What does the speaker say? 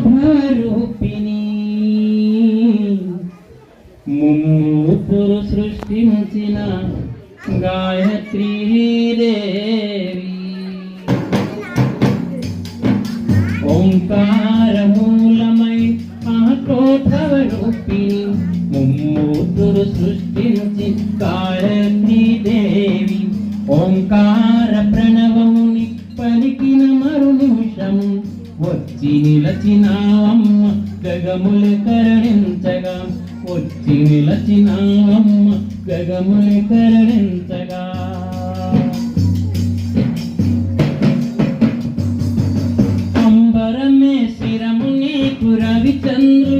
ఆత్మోద్ధారూపిణి ముమ్మూర్తులు సృష్టించిన గాయత్రీ దేవి ఓంకారమూలమై ఆత్మోద్ధారూపిణి ముమ్మూర్తులు సృష్టించి గాయత్రీ దేవి ఓంకార ప్రణవముని పలికిన మరు నిమిషము వచ్చి నిలచినావమ్మ గగములు కరుణించగా వచ్చి నిలచినావమ్మ గగములు కరుణించగా అంబరమే శిరము నీకు రవిచంద్రు